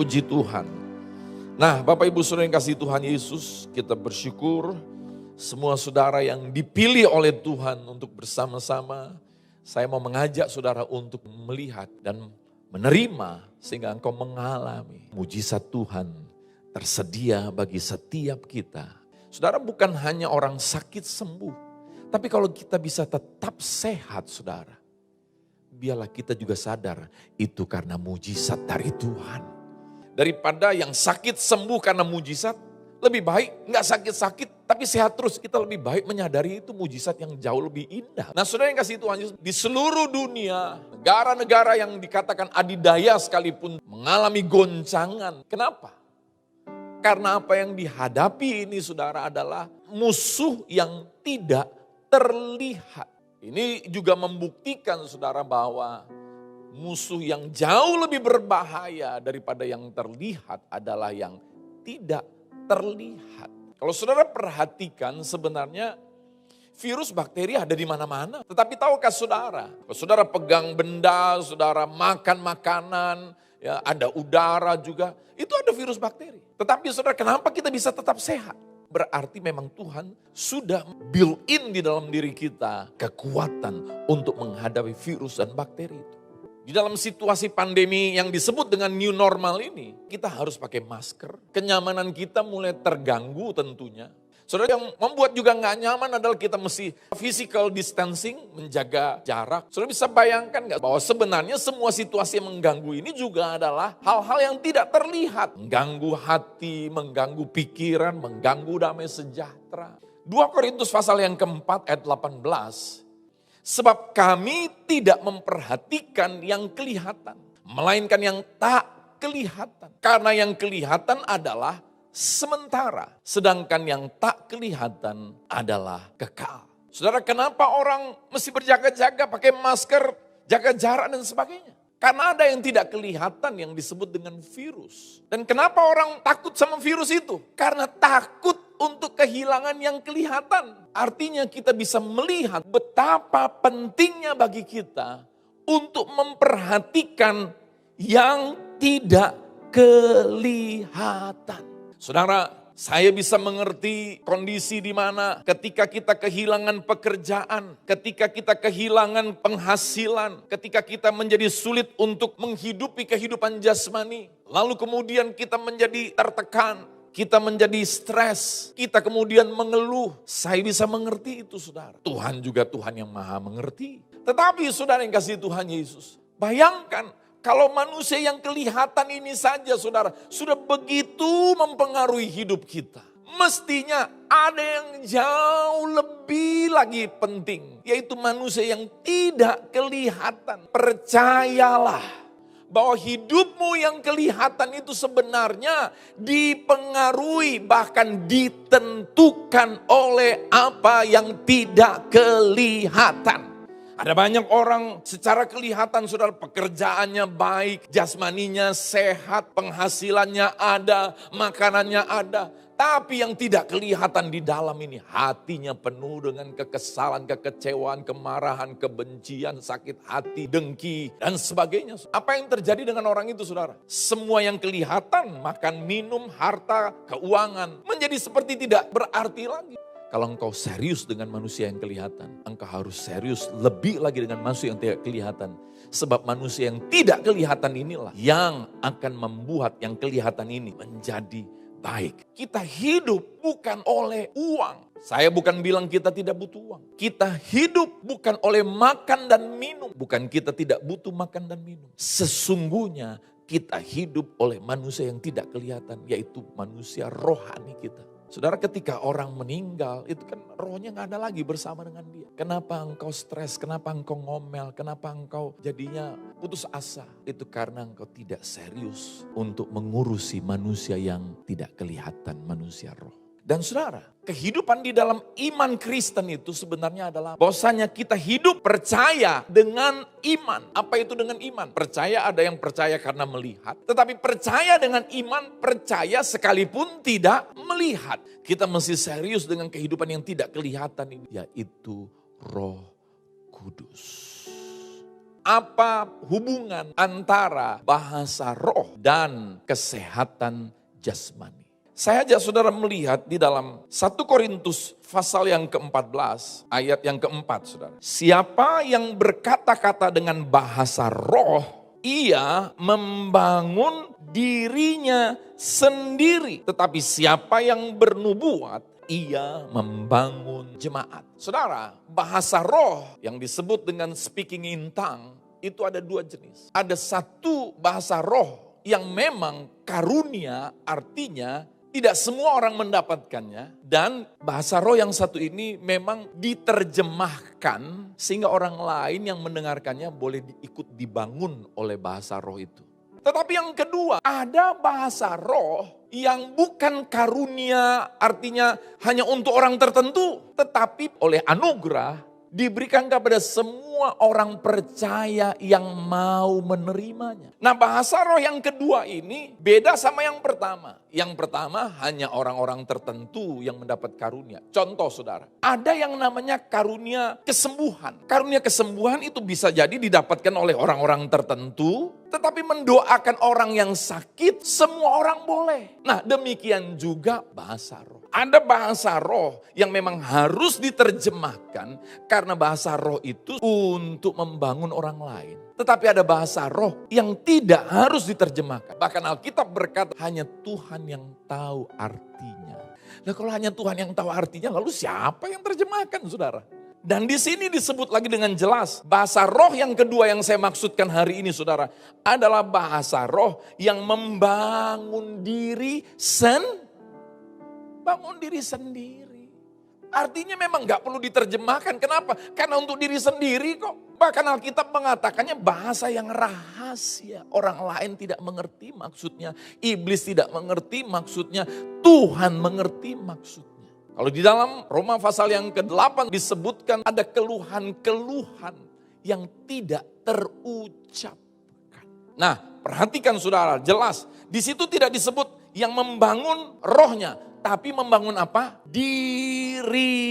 Puji Tuhan. Nah, Bapak Ibu Saudara yang kasih Tuhan Yesus, kita bersyukur semua saudara yang dipilih oleh Tuhan untuk bersama-sama. Saya mau mengajak saudara untuk melihat dan menerima sehingga engkau mengalami mujizat Tuhan tersedia bagi setiap kita. Saudara, bukan hanya orang sakit sembuh, tapi kalau kita bisa tetap sehat saudara, biarlah kita juga sadar itu karena mujizat dari Tuhan. Daripada yang sakit sembuh karena mujizat, lebih baik nggak sakit-sakit tapi sehat terus. Kita lebih baik menyadari itu mujizat yang jauh lebih indah. Nah saudara yang kasih Tuhan Yesus, di seluruh dunia, negara-negara yang dikatakan adidaya sekalipun mengalami goncangan. Kenapa? Karena apa yang dihadapi ini saudara adalah musuh yang tidak terlihat. Ini juga membuktikan saudara bahwa musuh yang jauh lebih berbahaya daripada yang terlihat adalah yang tidak terlihat. Kalau saudara perhatikan sebenarnya virus bakteri ada di mana-mana. Tetapi tahukah saudara, kalau saudara pegang benda, saudara makan makanan, ya, ada udara juga, itu ada virus bakteri. Tetapi saudara, kenapa kita bisa tetap sehat? Berarti memang Tuhan sudah built in di dalam diri kita kekuatan untuk menghadapi virus dan bakteri itu. Di dalam situasi pandemi yang disebut dengan new normal ini, kita harus pakai masker. Kenyamanan kita mulai terganggu tentunya. Saudara, yang membuat juga nggak nyaman adalah kita mesti physical distancing, menjaga jarak. Saudara bisa bayangkan nggak bahwa sebenarnya semua situasi yang mengganggu ini juga adalah hal-hal yang tidak terlihat. Mengganggu hati, mengganggu pikiran, mengganggu damai sejahtera. 2 Korintus pasal yang keempat ayat 18. Sebab kami tidak memperhatikan yang kelihatan, melainkan yang tak kelihatan. Karena yang kelihatan adalah sementara, sedangkan yang tak kelihatan adalah kekal. Saudara, kenapa orang mesti berjaga-jaga, pakai masker, jaga jarak dan sebagainya? Karena ada yang tidak kelihatan yang disebut dengan virus. Dan kenapa orang takut sama virus itu? Karena takut untuk kehilangan yang kelihatan. Artinya kita bisa melihat betapa pentingnya bagi kita untuk memperhatikan yang tidak kelihatan. Saudara, saya bisa mengerti kondisi di mana ketika kita kehilangan pekerjaan, ketika kita kehilangan penghasilan, ketika kita menjadi sulit untuk menghidupi kehidupan jasmani. Lalu kemudian kita menjadi tertekan, kita menjadi stres, kita kemudian mengeluh. Saya bisa mengerti itu saudara. Tuhan juga Tuhan yang maha mengerti. Tetapi saudara yang kasih Tuhan Yesus, bayangkan kalau manusia yang kelihatan ini saja saudara, sudah begitu mempengaruhi hidup kita. Mestinya ada yang jauh lebih lagi penting, yaitu manusia yang tidak kelihatan. Percayalah bahwa hidupmu yang kelihatan itu sebenarnya dipengaruhi, bahkan ditentukan oleh apa yang tidak kelihatan. Ada banyak orang secara kelihatan saudara, pekerjaannya baik, jasmaninya sehat, penghasilannya ada, makanannya ada. Tapi yang tidak kelihatan di dalam ini, hatinya penuh dengan kekesalan, kekecewaan, kemarahan, kebencian, sakit hati, dengki, dan sebagainya. Apa yang terjadi dengan orang itu saudara? Semua yang kelihatan, makan, minum, harta, keuangan, menjadi seperti tidak berarti lagi. Kalau engkau serius dengan manusia yang kelihatan, engkau harus serius lebih lagi dengan manusia yang tidak kelihatan. Sebab manusia yang tidak kelihatan inilah yang akan membuat yang kelihatan ini menjadi baik. Kita hidup bukan oleh uang. Saya bukan bilang kita tidak butuh uang. Kita hidup bukan oleh makan dan minum. Bukan kita tidak butuh makan dan minum. Sesungguhnya kita hidup oleh manusia yang tidak kelihatan, yaitu manusia rohani kita. Saudara, ketika orang meninggal, itu kan rohnya gak ada lagi bersama dengan dia. Kenapa engkau stres, kenapa engkau ngomel, kenapa engkau jadinya putus asa? Itu karena engkau tidak serius untuk mengurusi manusia yang tidak kelihatan, manusia roh. Dan saudara, kehidupan di dalam iman Kristen itu sebenarnya adalah bahwasanya kita hidup percaya dengan iman. Apa itu dengan iman? Percaya, ada yang percaya karena melihat. Tetapi percaya dengan iman, percaya sekalipun tidak melihat. Kita mesti serius dengan kehidupan yang tidak kelihatan ini, yaitu Roh Kudus. Apa hubungan antara bahasa roh dan kesehatan jasmani? Saya ajak saudara melihat di dalam 1 Korintus pasal yang ke-14, ayat yang ke-4 saudara. Siapa yang berkata-kata dengan bahasa roh, ia membangun dirinya sendiri. Tetapi siapa yang bernubuat, ia membangun jemaat. Saudara, bahasa roh yang disebut dengan speaking in tongue itu ada dua jenis. Ada satu bahasa roh yang memang karunia, artinya tidak semua orang mendapatkannya. Dan bahasa roh yang satu ini memang diterjemahkan sehingga orang lain yang mendengarkannya boleh ikut dibangun oleh bahasa roh itu. Tetapi yang kedua, ada bahasa roh yang bukan karunia, artinya hanya untuk orang tertentu, tetapi oleh anugerah diberikan kepada semua orang percaya yang mau menerimanya. Nah, bahasa roh yang kedua ini beda sama yang pertama. Yang pertama hanya orang-orang tertentu yang mendapat karunia. Contoh saudara, ada yang namanya karunia kesembuhan. Karunia kesembuhan itu bisa jadi didapatkan oleh orang-orang tertentu, tetapi mendoakan orang yang sakit semua orang boleh. Nah, demikian juga bahasa roh. Ada bahasa roh yang memang harus diterjemahkan karena bahasa roh itu untuk membangun orang lain. Tetapi ada bahasa roh yang tidak harus diterjemahkan. Bahkan Alkitab berkata hanya Tuhan yang tahu artinya. Nah, kalau hanya Tuhan yang tahu artinya, lalu siapa yang terjemahkan saudara? Dan di sini disebut lagi dengan jelas, bahasa roh yang kedua yang saya maksudkan hari ini saudara, adalah bahasa roh yang membangun diri bangun diri sendiri. Artinya memang gak perlu diterjemahkan. Kenapa? Karena untuk diri sendiri kok. Bahkan Alkitab mengatakannya bahasa yang rahasia. Orang lain tidak mengerti maksudnya. Iblis tidak mengerti maksudnya. Tuhan mengerti maksudnya. Kalau di dalam Roma pasal yang ke-8 disebutkan ada keluhan-keluhan yang tidak terucapkan. Nah, perhatikan saudara, jelas. Di situ tidak disebut yang membangun rohnya, tapi membangun apa? Dirinya.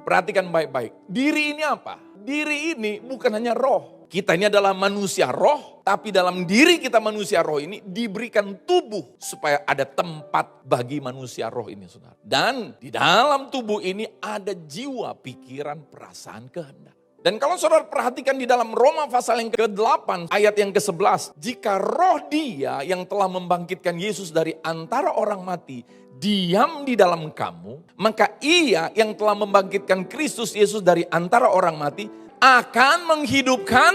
Perhatikan baik-baik. Diri ini apa? Diri ini bukan hanya roh. Kita ini adalah manusia roh, tapi dalam diri kita manusia roh ini diberikan tubuh supaya ada tempat bagi manusia roh ini, saudara. Dan di dalam tubuh ini ada jiwa, pikiran, perasaan, kehendak. Dan kalau saudara perhatikan di dalam Roma pasal yang ke-8 ayat yang ke-11. Jika roh dia yang telah membangkitkan Yesus dari antara orang mati diam di dalam kamu, maka ia yang telah membangkitkan Kristus Yesus dari antara orang mati akan menghidupkan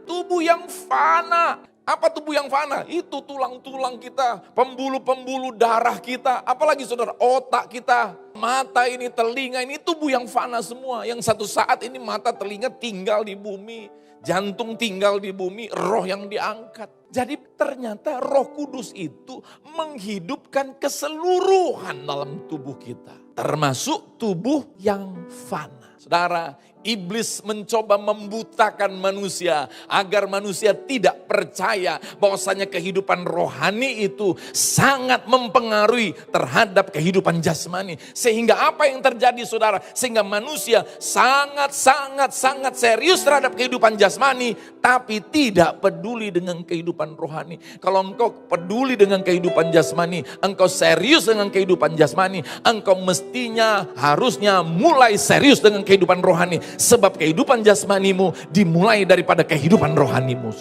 tubuh yang fana. Apa tubuh yang fana? Itu tulang-tulang kita, pembuluh-pembuluh darah kita, apalagi saudara, otak kita, mata ini, telinga ini, tubuh yang fana semua. Yang satu saat ini mata, telinga tinggal di bumi, jantung tinggal di bumi, roh yang diangkat. Jadi ternyata Roh Kudus itu menghidupkan keseluruhan dalam tubuh kita, termasuk tubuh yang fana. Saudara, iblis mencoba membutakan manusia agar manusia tidak percaya bahwasanya kehidupan rohani itu sangat mempengaruhi terhadap kehidupan jasmani. Sehingga apa yang terjadi saudara? Sehingga manusia sangat serius terhadap kehidupan jasmani, tapi tidak peduli dengan kehidupan rohani. Kalau engkau peduli dengan kehidupan jasmani, engkau serius dengan kehidupan jasmani, engkau mestinya harusnya mulai serius dengan kehidupan rohani. Sebab kehidupan jasmanimu dimulai daripada kehidupan rohanimu.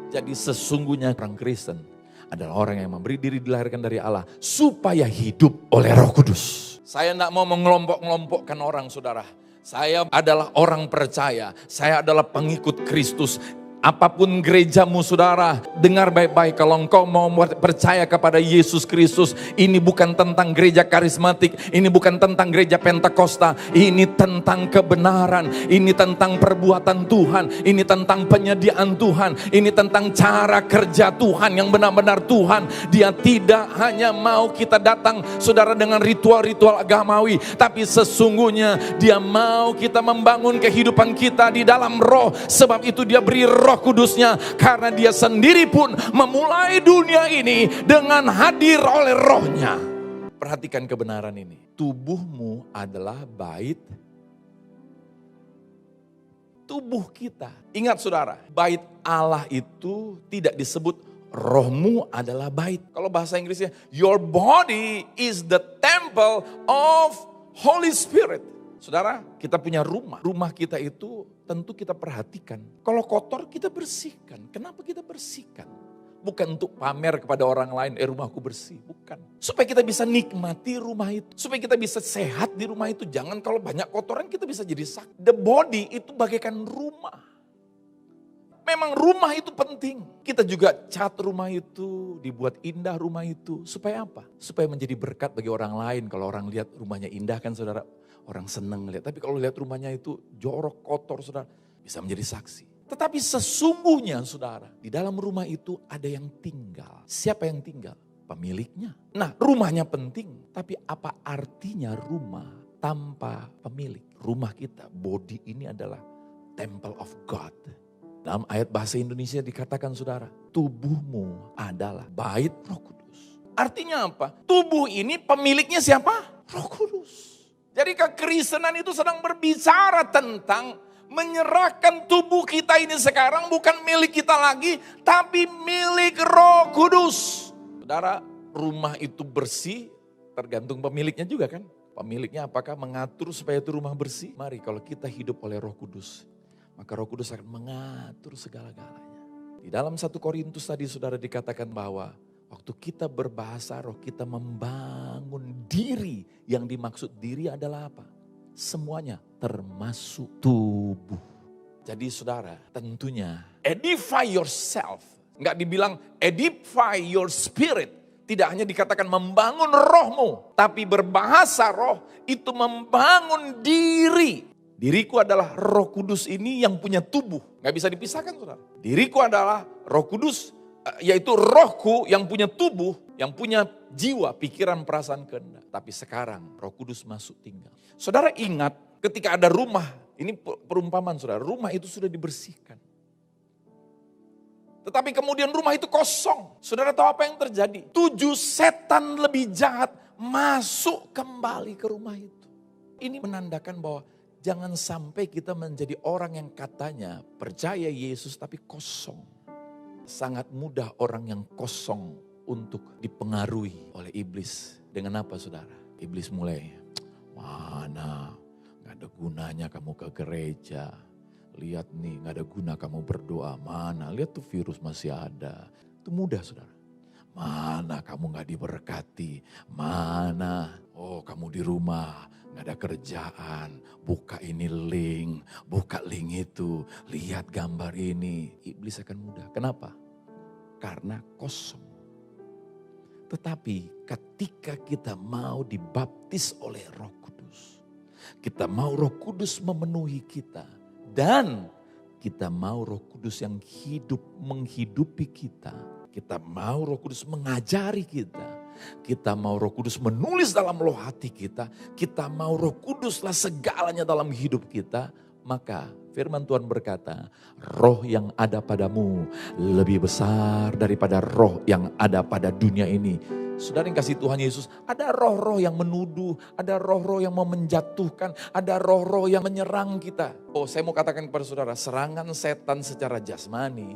Jadi sesungguhnya orang Kristen adalah orang yang memberi diri dilahirkan dari Allah supaya hidup oleh Roh Kudus. Saya tidak mau mengelompok-kelompokkan orang saudara. Saya adalah orang percaya, saya adalah pengikut Kristus. Apapun gerejamu saudara, dengar baik-baik, kalau engkau mau percaya kepada Yesus Kristus, ini bukan tentang gereja karismatik, ini bukan tentang gereja Pentakosta, ini tentang kebenaran, ini tentang perbuatan Tuhan, ini tentang penyediaan Tuhan, ini tentang cara kerja Tuhan yang benar-benar Tuhan. Dia tidak hanya mau kita datang saudara dengan ritual-ritual agamawi, tapi sesungguhnya dia mau kita membangun kehidupan kita di dalam roh. Sebab itu dia beri Roh Kudusnya, karena dia sendiri pun memulai dunia ini dengan hadir oleh rohnya. Perhatikan kebenaran ini. Tubuhmu adalah bait tubuh kita. Ingat saudara, bait Allah itu tidak disebut rohmu adalah bait. Kalau bahasa Inggrisnya, your body is the temple of Holy Spirit. Saudara, kita punya rumah. Rumah kita itu tentu kita perhatikan. Kalau kotor kita bersihkan. Kenapa kita bersihkan? Bukan untuk pamer kepada orang lain, rumahku bersih. Bukan. Supaya kita bisa nikmati rumah itu. Supaya kita bisa sehat di rumah itu. Jangan kalau banyak kotoran kita bisa jadi sakit. The body itu bagaikan rumah. Memang rumah itu penting. Kita juga cat rumah itu, dibuat indah rumah itu. Supaya apa? Supaya menjadi berkat bagi orang lain. Kalau orang lihat rumahnya indah kan saudara, orang senang lihat. Tapi kalau lihat rumahnya itu jorok, kotor saudara, bisa menjadi saksi. Tetapi sesungguhnya saudara, di dalam rumah itu ada yang tinggal. Siapa yang tinggal? Pemiliknya. Nah, rumahnya penting, tapi apa artinya rumah tanpa pemilik? Rumah kita, body ini adalah temple of God. Dalam ayat bahasa Indonesia dikatakan saudara, tubuhmu adalah bait Roh Kudus. Artinya apa? Tubuh ini pemiliknya siapa? Roh Kudus. Jadi kekristenan itu sedang berbicara tentang menyerahkan tubuh kita ini sekarang bukan milik kita lagi, tapi milik Roh Kudus. Saudara, rumah itu bersih tergantung pemiliknya juga kan. Pemiliknya apakah mengatur supaya itu rumah bersih? Mari kalau kita hidup oleh Roh Kudus, maka Roh Kudus akan mengatur segala-galanya. Di dalam 1 Korintus tadi saudara dikatakan bahwa waktu kita berbahasa roh kita membangun diri. Yang dimaksud diri adalah apa? Semuanya termasuk tubuh. Jadi saudara tentunya edify yourself. Enggak dibilang edify your spirit. Tidak hanya dikatakan membangun rohmu. Tapi berbahasa roh itu membangun diri. Diriku adalah Roh Kudus ini yang punya tubuh. Enggak bisa dipisahkan saudara. Diriku adalah Roh Kudus yaitu rohku yang punya tubuh. Yang punya jiwa, pikiran, perasaan, kehendak. Tapi sekarang Roh Kudus masuk tinggal. Saudara ingat ketika ada rumah, ini perumpamaan saudara, rumah itu sudah dibersihkan. Tetapi kemudian rumah itu kosong. Saudara tahu apa yang terjadi? 7 setan lebih jahat masuk kembali ke rumah itu. Ini menandakan bahwa jangan sampai kita menjadi orang yang katanya percaya Yesus tapi kosong. Sangat mudah orang yang kosong untuk dipengaruhi oleh iblis. Dengan apa saudara? Iblis mulai, mana gak ada gunanya kamu ke gereja. Lihat nih gak ada guna kamu berdoa. Mana lihat tuh virus masih ada. Itu mudah saudara. Mana kamu gak diberkati. Mana oh kamu di rumah gak ada kerjaan. Buka ini link, buka link itu. Lihat gambar ini. Iblis akan mudah. Kenapa? Karena kosong. Tetapi ketika kita mau dibaptis oleh Roh Kudus, kita mau Roh Kudus memenuhi kita, dan kita mau Roh Kudus yang hidup menghidupi kita, kita mau Roh Kudus mengajari kita mau Roh Kudus menulis dalam loh hati kita mau Roh Kuduslah segalanya dalam hidup kita, maka firman Tuhan berkata, roh yang ada padamu lebih besar daripada roh yang ada pada dunia ini. Saudara yang kasih Tuhan Yesus, ada roh-roh yang menuduh, ada roh-roh yang mau menjatuhkan, ada roh-roh yang menyerang kita. Oh, saya mau katakan kepada saudara, serangan setan secara jasmani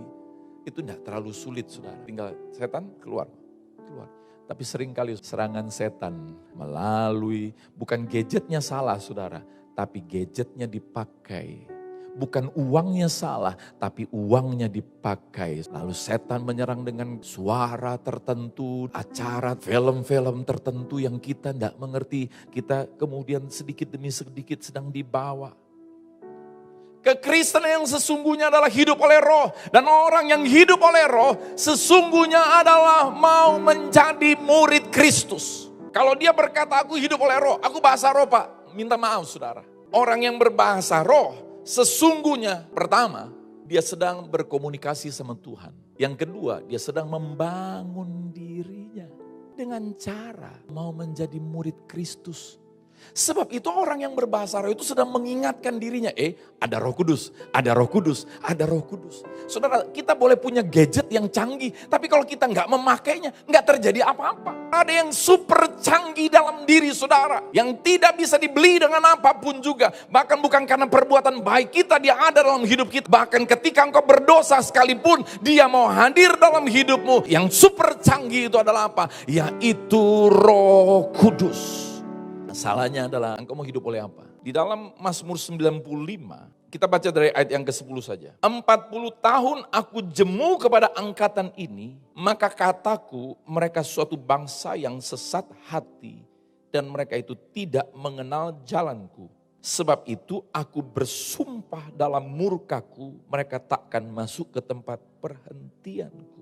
itu tidak terlalu sulit saudara. Tinggal setan keluar. Tapi seringkali serangan setan melalui, bukan gadgetnya salah saudara, tapi gadgetnya dipakai. Bukan uangnya salah, tapi uangnya dipakai. Lalu setan menyerang dengan suara tertentu, acara, film-film tertentu yang kita tidak mengerti. Kita kemudian sedikit demi sedikit sedang dibawa. Kekristenan yang sesungguhnya adalah hidup oleh roh. Dan orang yang hidup oleh roh sesungguhnya adalah mau menjadi murid Kristus. Kalau dia berkata aku hidup oleh roh, aku bahasa roh Pak, minta maaf saudara. Orang yang berbahasa roh sesungguhnya pertama dia sedang berkomunikasi sama Tuhan. Yang kedua dia sedang membangun dirinya dengan cara mau menjadi murid Kristus. Sebab itu orang yang berbahasa roh itu sedang mengingatkan dirinya, ada Roh Kudus, ada Roh Kudus, ada Roh Kudus. Saudara, kita boleh punya gadget yang canggih, tapi kalau kita nggak memakainya, nggak terjadi apa-apa. Ada yang super canggih dalam diri saudara, yang tidak bisa dibeli dengan apapun juga. Bahkan bukan karena perbuatan baik kita, dia ada dalam hidup kita. Bahkan ketika engkau berdosa sekalipun, dia mau hadir dalam hidupmu. Yang super canggih itu adalah apa? Yaitu Roh Kudus. Masalahnya adalah engkau mau hidup oleh apa? Di dalam Mazmur 95, kita baca dari ayat yang ke-10 saja. 40 tahun aku jemu kepada angkatan ini, maka kataku mereka suatu bangsa yang sesat hati dan mereka itu tidak mengenal jalanku. Sebab itu aku bersumpah dalam murkaku, mereka takkan masuk ke tempat perhentianku.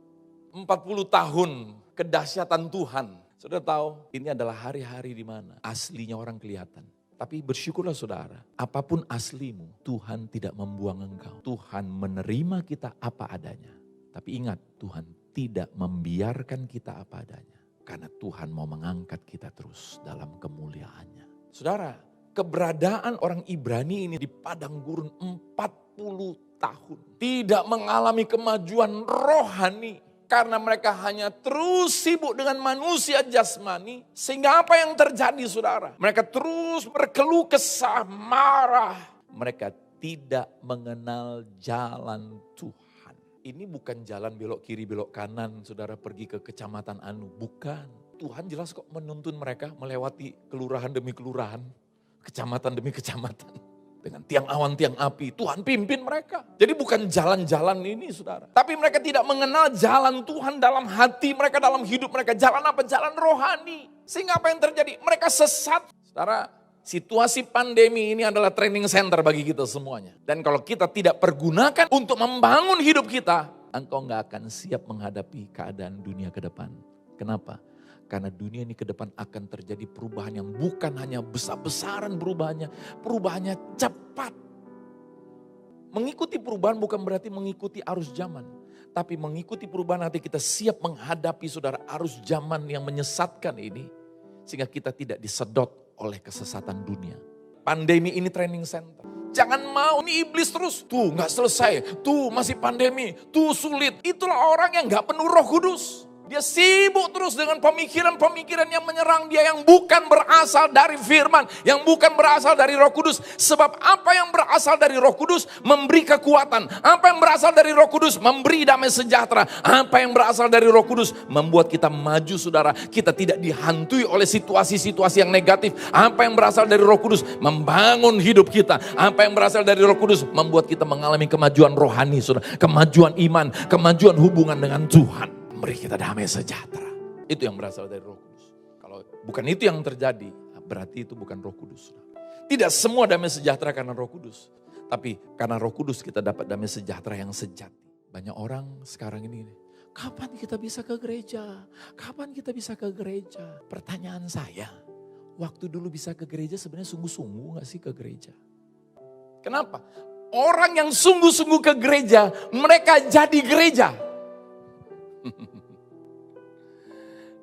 40 tahun kedahsyatan Tuhan. Saudara tahu, ini adalah hari-hari di mana aslinya orang kelihatan. Tapi bersyukurlah saudara, apapun aslimu, Tuhan tidak membuang engkau. Tuhan menerima kita apa adanya. Tapi ingat, Tuhan tidak membiarkan kita apa adanya. Karena Tuhan mau mengangkat kita terus dalam kemuliaannya. Saudara, keberadaan orang Ibrani ini di padang gurun 40 tahun. Tidak mengalami kemajuan rohani. Karena mereka hanya terus sibuk dengan manusia jasmani. Sehingga apa yang terjadi saudara? Mereka terus berkeluh kesah, marah. Mereka tidak mengenal jalan Tuhan. Ini bukan jalan belok kiri, belok kanan. Saudara pergi ke kecamatan Anu. Bukan. Tuhan jelas kok menuntun mereka melewati kelurahan demi kelurahan. Kecamatan demi kecamatan. Dengan tiang awan, tiang api. Tuhan pimpin mereka. Jadi bukan jalan-jalan ini saudara. Tapi mereka tidak mengenal jalan Tuhan dalam hati mereka, dalam hidup mereka. Jalan apa? Jalan rohani. Sehingga apa yang terjadi? Mereka sesat. Saudara, situasi pandemi ini adalah training center bagi kita semuanya. Dan kalau kita tidak pergunakan untuk membangun hidup kita, engkau gak akan siap menghadapi keadaan dunia ke depan. Kenapa? Karena dunia ini ke depan akan terjadi perubahan yang bukan hanya besar-besaran perubahannya cepat. Mengikuti perubahan bukan berarti mengikuti arus zaman. Tapi mengikuti perubahan nanti kita siap menghadapi saudara arus zaman yang menyesatkan ini. Sehingga kita tidak disedot oleh kesesatan dunia. Pandemi ini training center. Jangan mau ini iblis terus. Tuh gak selesai, tuh masih pandemi, tuh sulit. Itulah orang yang gak penuh Roh Kudus. Dia sibuk terus dengan pemikiran-pemikiran yang menyerang dia yang bukan berasal dari firman, yang bukan berasal dari Roh Kudus. Sebab apa yang berasal dari Roh Kudus memberi kekuatan. Apa yang berasal dari Roh Kudus memberi damai sejahtera. Apa yang berasal dari Roh Kudus membuat kita maju saudara. Kita tidak dihantui oleh situasi-situasi yang negatif. Apa yang berasal dari Roh Kudus membangun hidup kita. Apa yang berasal dari Roh Kudus membuat kita mengalami kemajuan rohani saudara. Kemajuan iman, kemajuan hubungan dengan Tuhan. Beri kita damai sejahtera. Itu yang berasal dari Roh Kudus. Kalau bukan itu yang terjadi, berarti itu bukan Roh Kudus. Tidak semua damai sejahtera karena Roh Kudus. Tapi karena Roh Kudus kita dapat damai sejahtera yang sejati. Banyak orang sekarang ini, kapan kita bisa ke gereja? Kapan kita bisa ke gereja? Pertanyaan saya, waktu dulu bisa ke gereja sebenarnya sungguh-sungguh gak sih ke gereja? Kenapa? Orang yang sungguh-sungguh ke gereja, mereka jadi gereja.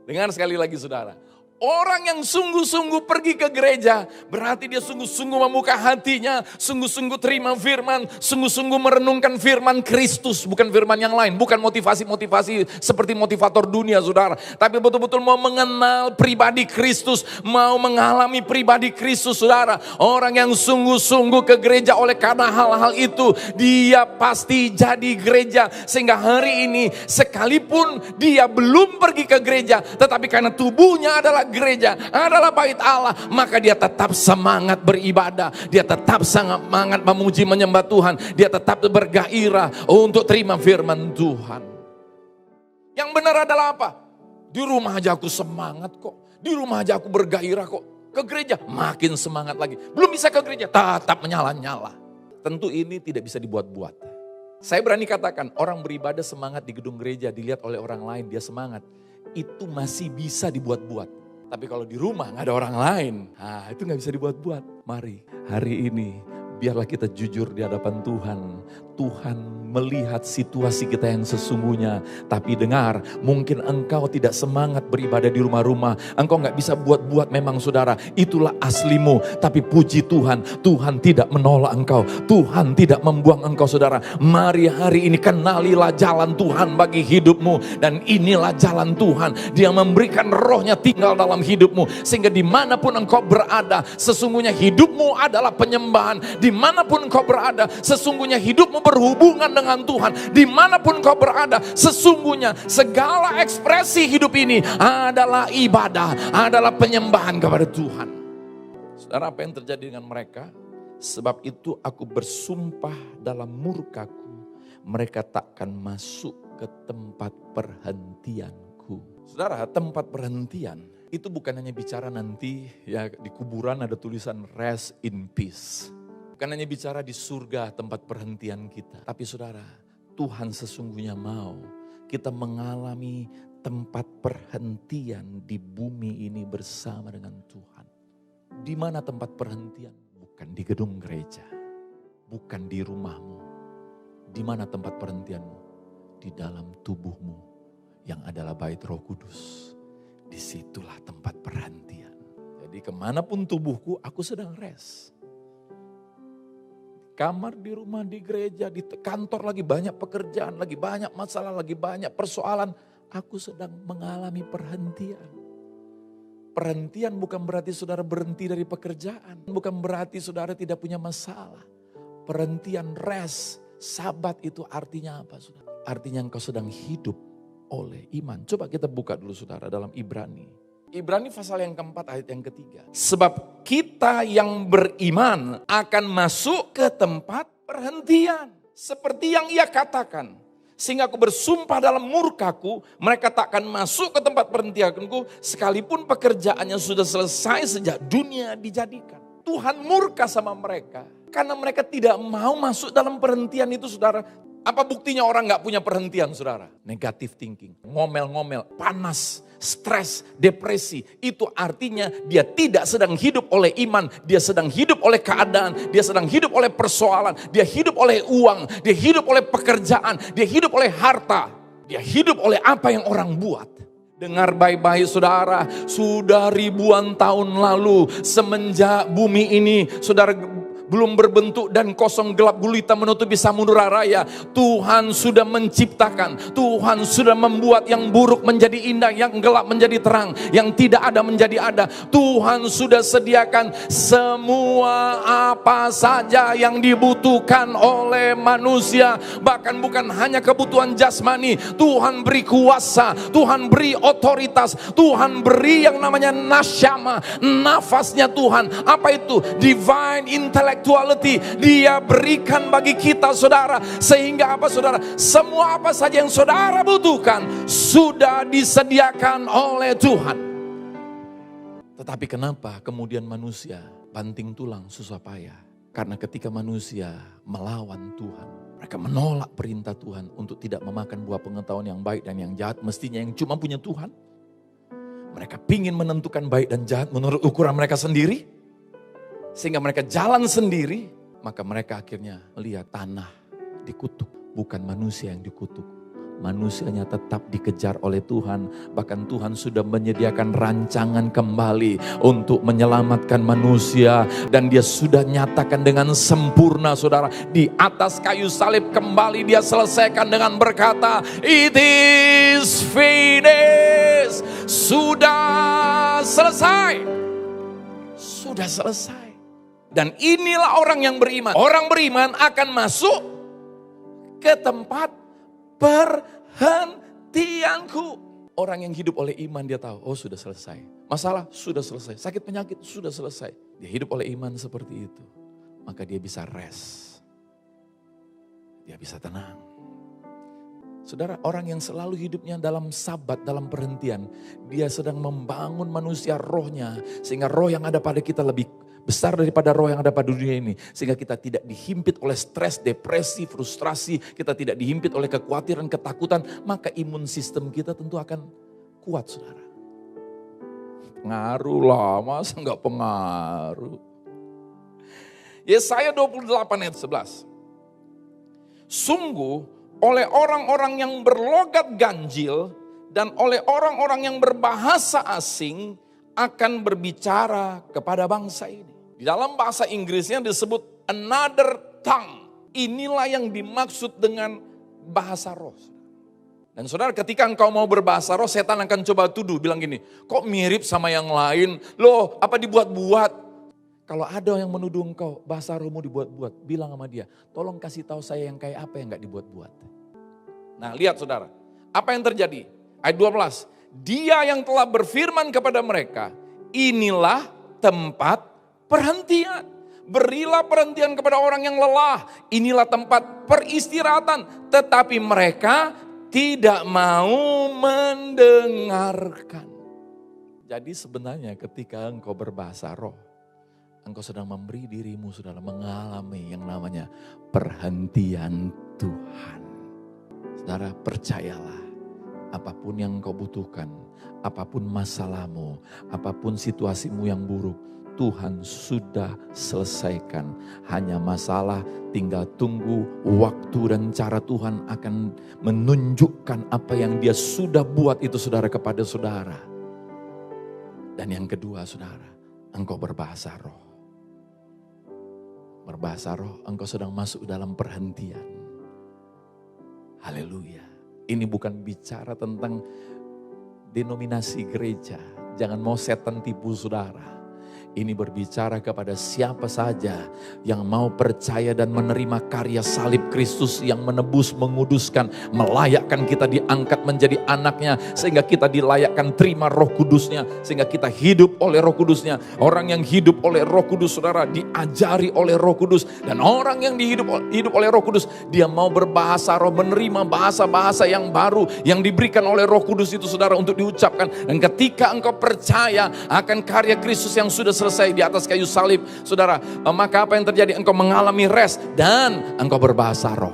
Dengar sekali lagi saudara. Orang yang sungguh-sungguh pergi ke gereja, berarti dia sungguh-sungguh membuka hatinya, sungguh-sungguh terima firman, sungguh-sungguh merenungkan firman Kristus, bukan firman yang lain, bukan motivasi-motivasi seperti motivator dunia saudara. Tapi betul-betul mau mengenal pribadi Kristus, mau mengalami pribadi Kristus saudara. Orang yang sungguh-sungguh ke gereja oleh karena hal-hal itu, dia pasti jadi gereja. Sehingga hari ini sekalipun dia belum pergi ke gereja, tetapi karena tubuhnya adalah gereja, adalah bait Allah, maka dia tetap semangat beribadah, dia tetap semangat memuji menyembah Tuhan, dia tetap bergairah untuk terima firman Tuhan. Yang benar adalah apa? Di rumah aja aku semangat kok, di rumah aja aku bergairah kok, ke gereja makin semangat lagi, belum bisa ke gereja tetap menyala-nyala. Tentu ini tidak bisa dibuat-buat. Saya berani katakan orang beribadah semangat di gedung gereja, dilihat oleh orang lain dia semangat, itu masih bisa dibuat-buat. Tapi kalau di rumah gak ada orang lain, itu gak bisa dibuat-buat. Mari hari ini biarlah kita jujur di hadapan Tuhan. Tuhan melihat situasi kita yang sesungguhnya. Tapi dengar, mungkin engkau tidak semangat beribadah di rumah-rumah. Engkau gak bisa buat-buat memang saudara. Itulah aslimu. Tapi puji Tuhan, Tuhan tidak menolak engkau. Tuhan tidak membuang engkau saudara. Mari hari ini kenalilah jalan Tuhan bagi hidupmu. Dan inilah jalan Tuhan. Dia memberikan rohnya tinggal dalam hidupmu. Sehingga dimanapun engkau berada, sesungguhnya hidupmu adalah penyembahan. Dimanapun engkau berada, sesungguhnya hidupmu berhubungan dengan Tuhan. Dimanapun kau berada, sesungguhnya segala ekspresi hidup ini adalah ibadah, adalah penyembahan kepada Tuhan. Saudara, apa yang terjadi dengan mereka? Sebab itu aku bersumpah dalam murkaku, mereka takkan masuk ke tempat perhentianku. Saudara, tempat perhentian itu bukan hanya bicara nanti ya di kuburan ada tulisan rest in peace. Bukan hanya bicara di surga tempat perhentian kita. Tapi saudara, Tuhan sesungguhnya mau kita mengalami tempat perhentian di bumi ini bersama dengan Tuhan. Di mana tempat perhentian? Bukan di gedung gereja. Bukan di rumahmu. Di mana tempat perhentianmu? Di dalam tubuhmu yang adalah bait Roh Kudus. Disitulah tempat perhentian. Jadi kemanapun tubuhku, aku sedang rest. Kamar, di rumah, di gereja, di kantor lagi banyak pekerjaan, lagi banyak masalah, lagi banyak persoalan. Aku sedang mengalami perhentian. Perhentian bukan berarti saudara berhenti dari pekerjaan. Bukan berarti saudara tidak punya masalah. Perhentian, rest, sabat itu artinya apa saudara? Artinya engkau sedang hidup oleh iman. Coba kita buka dulu saudara dalam Ibrani. Ibrani pasal yang keempat ayat yang ketiga. Sebab kita yang beriman akan masuk ke tempat perhentian. Seperti yang ia katakan. Sehingga aku bersumpah dalam murkaku, mereka takkan masuk ke tempat perhentianku sekalipun pekerjaannya sudah selesai sejak dunia dijadikan. Tuhan murka sama mereka. Karena mereka tidak mau masuk dalam perhentian itu saudara. Apa buktinya orang gak punya perhentian saudara? Negative thinking, ngomel-ngomel, panas, stres, depresi. Itu artinya dia tidak sedang hidup oleh iman. Dia sedang hidup oleh keadaan. Dia sedang hidup oleh persoalan. Dia hidup oleh uang. Dia hidup oleh pekerjaan. Dia hidup oleh harta. Dia hidup oleh apa yang orang buat. Dengar baik-baik saudara. Sudah ribuan tahun lalu semenjak bumi ini saudara belum berbentuk dan kosong gelap gulita menutupi samudera raya. Tuhan sudah menciptakan. Tuhan sudah membuat yang buruk menjadi indah. Yang gelap menjadi terang. Yang tidak ada menjadi ada. Tuhan sudah sediakan semua apa saja yang dibutuhkan oleh manusia. Bahkan bukan hanya kebutuhan jasmani. Tuhan beri kuasa. Tuhan beri otoritas. Tuhan beri yang namanya nasyama. Nafasnya Tuhan. Apa itu? Divine intellect. Dia berikan bagi kita saudara. Sehingga apa saudara? Semua apa saja yang saudara butuhkan sudah disediakan oleh Tuhan. Tetapi kenapa kemudian manusia banting tulang susah payah? Karena ketika manusia melawan Tuhan, mereka menolak perintah Tuhan untuk tidak memakan buah pengetahuan yang baik dan yang jahat. Mestinya yang cuma punya Tuhan. Mereka pingin menentukan baik dan jahat menurut ukuran mereka sendiri. Sehingga mereka jalan sendiri, maka mereka akhirnya melihat tanah dikutuk. Bukan manusia yang dikutuk. Manusianya tetap dikejar oleh Tuhan. Bahkan Tuhan sudah menyediakan rancangan kembali untuk menyelamatkan manusia. Dan dia sudah nyatakan dengan sempurna saudara. Di atas kayu salib kembali dia selesaikan dengan berkata, "It is finished." Sudah selesai. Sudah selesai. Dan inilah orang yang beriman. Orang beriman akan masuk ke tempat perhentianku. Orang yang hidup oleh iman dia tahu, oh sudah selesai. Masalah sudah selesai. Sakit penyakit sudah selesai. Dia hidup oleh iman seperti itu. Maka dia bisa rest. Dia bisa tenang. Saudara, orang yang selalu hidupnya dalam sabat, dalam perhentian. Dia sedang membangun manusia rohnya. Sehingga roh yang ada pada kita lebih besar daripada roh yang ada pada dunia ini. Sehingga kita tidak dihimpit oleh stres, depresi, frustrasi. Kita tidak dihimpit oleh kekhawatiran, ketakutan. Maka imun sistem kita tentu akan kuat saudara. Pengaruh lah, masa enggak pengaruh. Yesaya 28 ayat 11. Sungguh oleh orang-orang yang berlogat ganjil dan oleh orang-orang yang berbahasa asing akan berbicara kepada bangsa ini. Di dalam bahasa Inggrisnya disebut another tongue. Inilah yang dimaksud dengan bahasa roh. Dan saudara, ketika engkau mau berbahasa roh, setan akan coba tuduh, bilang gini, kok mirip sama yang lain? Loh, apa dibuat-buat? Kalau ada yang menuduh engkau, bahasa rohmu dibuat-buat, bilang sama dia, tolong kasih tahu saya yang kayak apa yang gak dibuat-buat. Nah, lihat saudara, apa yang terjadi? Ayat 12, dia yang telah berfirman kepada mereka, inilah tempat perhentian. Berilah perhentian kepada orang yang lelah. Inilah tempat peristirahatan. Tetapi mereka tidak mau mendengarkan. Jadi sebenarnya ketika engkau berbahasa roh, engkau sedang memberi dirimu saudara mengalami yang namanya perhentian Tuhan. Saudara, percayalah, apapun yang engkau butuhkan, apapun masalahmu, apapun situasimu yang buruk, Tuhan sudah selesaikan. Hanya masalah tinggal tunggu waktu dan cara Tuhan akan menunjukkan apa yang dia sudah buat itu saudara kepada saudara. Dan yang kedua saudara, engkau berbahasa roh. Berbahasa roh, engkau sedang masuk dalam perhentian. Haleluya. Ini bukan bicara tentang denominasi gereja. Jangan mau setan tipu saudara. Ini berbicara kepada siapa saja yang mau percaya dan menerima karya salib Kristus yang menebus, menguduskan, melayakkan kita diangkat menjadi anaknya. Sehingga kita dilayakkan terima roh kudusnya. Sehingga kita hidup oleh roh kudusnya. Orang yang hidup oleh roh kudus saudara diajari oleh roh kudus. Dan orang yang hidup oleh roh kudus, dia mau berbahasa roh, menerima bahasa-bahasa yang baru yang diberikan oleh roh kudus itu saudara untuk diucapkan. Dan ketika engkau percaya akan karya Kristus yang sudah selesai di atas kayu salib, saudara, maka apa yang terjadi? Engkau mengalami rest dan engkau berbahasa roh.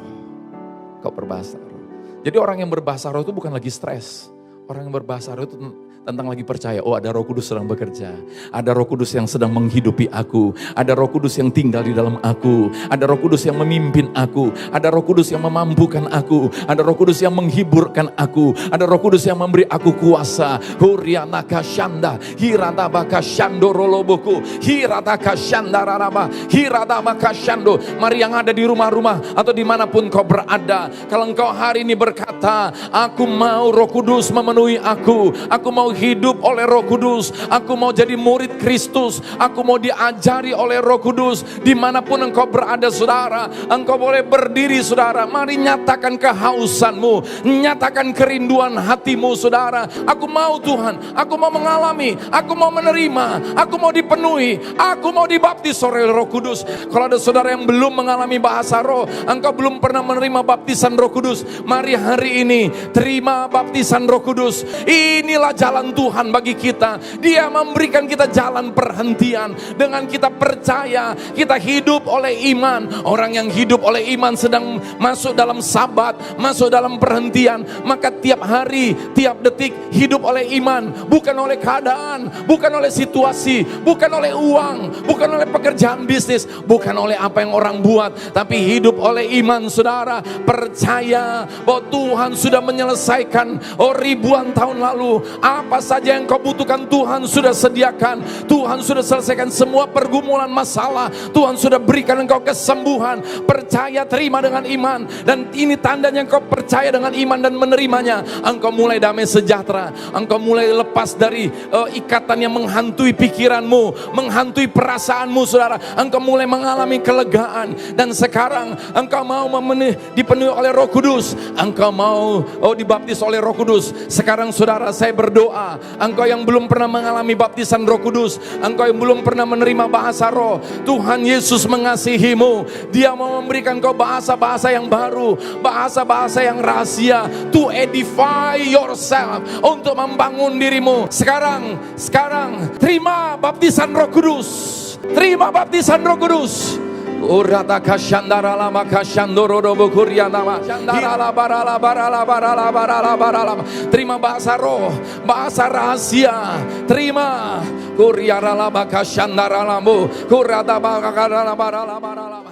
Engkau berbahasa roh. Jadi orang yang berbahasa roh itu bukan lagi stres. Orang yang berbahasa roh itu tentang lagi percaya, oh ada roh kudus sedang bekerja. Ada roh kudus yang sedang menghidupi aku. Ada roh kudus yang tinggal di dalam aku. Ada roh kudus yang memimpin aku. Ada roh kudus yang memampukan aku. Ada roh kudus yang menghiburkan aku. Ada roh kudus yang memberi aku kuasa. Hurianaka shanda, hiradabaka shandoroloboku, hiradaka shandararaba, hiradabaka shando. Mari yang ada di rumah-rumah atau dimanapun kau berada, kalau engkau hari ini berkata, aku mau roh kudus memenuhi aku mau hidup oleh roh kudus, aku mau jadi murid Kristus, aku mau diajari oleh roh kudus. Dimanapun engkau berada saudara, engkau boleh berdiri saudara. Mari nyatakan kehausanmu, nyatakan kerinduan hatimu saudara. Aku mau Tuhan, aku mau mengalami, aku mau menerima, aku mau dipenuhi, aku mau dibaptis oleh roh kudus. Kalau ada saudara yang belum mengalami bahasa roh, engkau belum pernah menerima baptisan roh kudus, mari hari ini terima baptisan roh kudus. Inilah jalan Tuhan bagi kita. Dia memberikan kita jalan perhentian. Dengan kita percaya, kita hidup oleh iman. Orang yang hidup oleh iman sedang masuk dalam sabat, masuk dalam perhentian. Maka tiap hari, tiap detik hidup oleh iman. Bukan oleh keadaan, bukan oleh situasi, bukan oleh uang, bukan oleh pekerjaan bisnis, bukan oleh apa yang orang buat, tapi hidup oleh iman saudara. Percaya bahwa Tuhan sudah menyelesaikan ribuan tahun lalu. Apa saja yang kau butuhkan Tuhan sudah sediakan. Tuhan sudah selesaikan semua pergumulan masalah. Tuhan sudah berikan engkau kesembuhan. Percaya, terima dengan iman. Dan ini tandanya engkau percaya dengan iman dan menerimanya. Engkau mulai damai sejahtera. Engkau mulai lepas dari ikatan yang menghantui pikiranmu, menghantui perasaanmu saudara. Engkau mulai mengalami kelegaan. Dan sekarang engkau mau dipenuhi oleh roh kudus. Engkau mau dibaptis oleh roh kudus. Sekarang saudara, saya berdoa, engkau yang belum pernah mengalami baptisan roh kudus, engkau yang belum pernah menerima bahasa roh, Tuhan Yesus mengasihimu. Dia mau memberikan kau bahasa-bahasa yang baru, bahasa-bahasa yang rahasia, to edify yourself, untuk membangun dirimu. Sekarang terima baptisan roh kudus. Terima baptisan roh kudus. Urata kashandara lama kashandoro robo kuriana ma shandara la barala barala. Terima bahasa roh, bahasa rahasia. Terima kuriara lama kashandara lambu kurata bakara la barala.